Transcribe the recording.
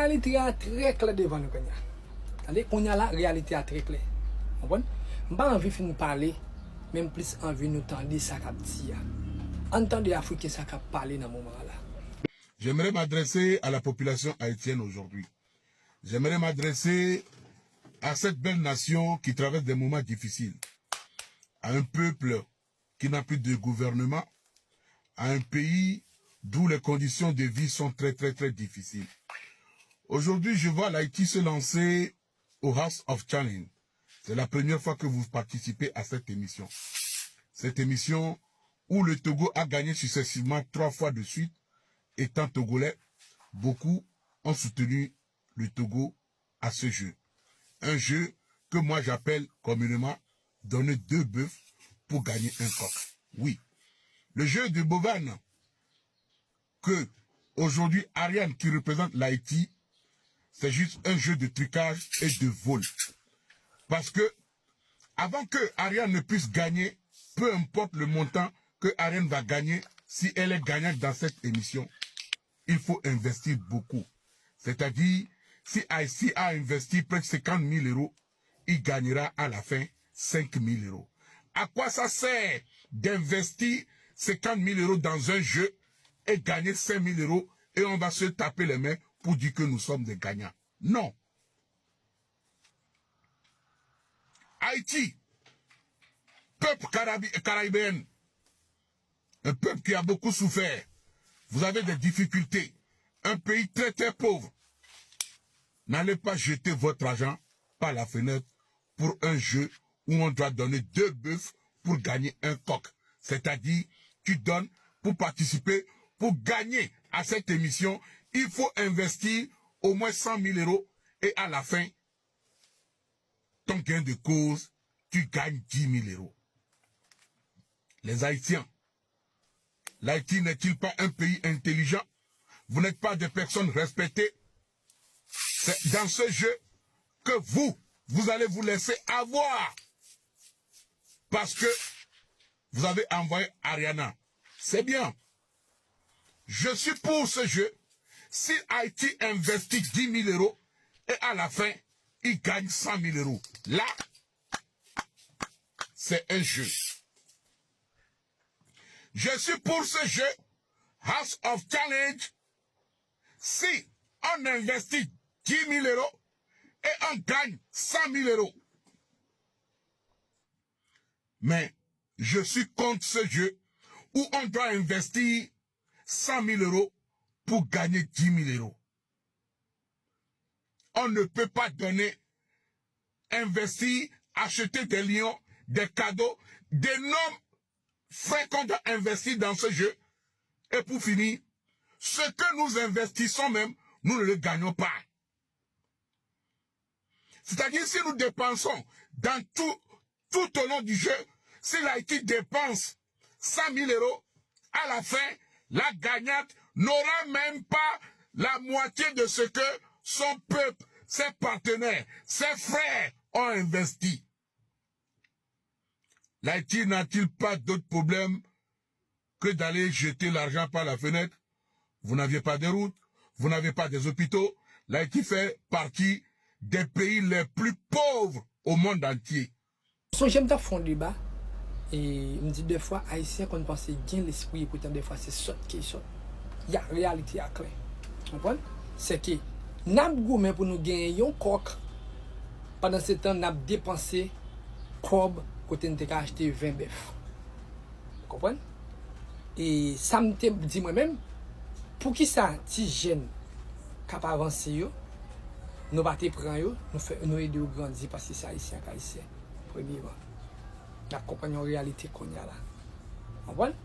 réalité est très claire devant nous. Allez, qu'on y a la réalité est très claire. Vous comprenez? Je n'ai pas envie de parler, même plus envie de nous entendre ça qui dit. Entendez Africains ça qui parler dans ce moment-là. J'aimerais m'adresser à la population haïtienne aujourd'hui. J'aimerais m'adresser à cette belle nation qui traverse des moments difficiles. À un peuple qui n'a plus de gouvernement. À un pays d'où les conditions de vie sont très difficiles. Aujourd'hui, je vois l'Haïti se lancer au House of Challenge. C'est la première fois que vous participez à cette émission. Cette émission où le Togo a gagné successivement 3 fois de suite. Étant togolais, beaucoup ont soutenu le Togo à ce jeu. Un jeu que moi j'appelle communément donner 2 bœufs pour gagner un coq. Oui. Le jeu de Bovane que aujourd'hui Ariane qui représente l'Haïti, c'est juste un jeu de trucage et de vol. Parce que avant que Ariane ne puisse gagner, peu importe le montant que Ariane va gagner, si elle est gagnante dans cette émission, il faut investir beaucoup. C'est-à-dire, si IC a investi près de 50 000 euros, il gagnera à la fin 5 000 euros. À quoi ça sert d'investir 50 000 euros dans un jeu et gagner 5 000 euros et on va se taper les mains pour dire que nous sommes des gagnants? Non. Haïti, peuple caribéen, un peuple qui a beaucoup souffert. Vous avez des difficultés. Un pays très pauvre. N'allez pas jeter votre argent par la fenêtre pour un jeu où on doit donner 2 bœufs pour gagner un coq. C'est-à-dire, tu donnes pour participer, pour gagner à cette émission, il faut investir au moins 100 000 euros et à la fin, ton gain de cause, tu gagnes 10 000 euros. Les Haïtiens, l'Haïti n'est-il pas un pays intelligent? Vous n'êtes pas des personnes respectées. C'est dans ce jeu que vous allez vous laisser avoir. Parce que vous avez envoyé Ariana. C'est bien. Je suis pour ce jeu. Si Haïti investit 10 000 euros et à la fin, il gagne 100 000 euros. Là, c'est un jeu. Je suis pour ce jeu, House of Challenge. Si on investit 10 000 euros et on gagne 100 000 euros. Mais je suis contre ce jeu où on doit investir 100 000 euros pour gagner 10 000 euros. On ne peut pas donner, investir, acheter des lions, des cadeaux, d'énormes frais qu'on doit investir dans ce jeu. Et pour finir, ce que nous investissons même, nous ne le gagnons pas. C'est-à-dire, si nous dépensons dans tout au long du jeu, si l'Haïti dépense 100 000 euros, à la fin, la gagnante n'aura même pas la moitié de ce que son peuple, ses partenaires, ses frères ont investi. L'Haïti n'a-t-il pas d'autre problème que d'aller jeter l'argent par la fenêtre? Vous n'aviez pas de routes, vous n'avez pas des hôpitaux. L'Haïti fait partie des pays les plus pauvres au monde entier. J'aime ta fond débat et me dit des fois haïtien qu'on pense bien l'esprit et pourtant des fois c'est ça qui sort. Il y a réalité à clair. Vous comprenez? C'est que n'a gourmet pour nous gagner un coq. Pendant ce temps n'a dépensé cob côté nous acheter 20 bœufs. Vous comprenez? Et ça me dit moi-même pour qui ça ti jeune capable avancer yo, nous pas te prendre yo, nous aider au grandir parce que c'est haïtien. Premièrement, la compagnie en réalité qu'on y a là. Vous comprenez?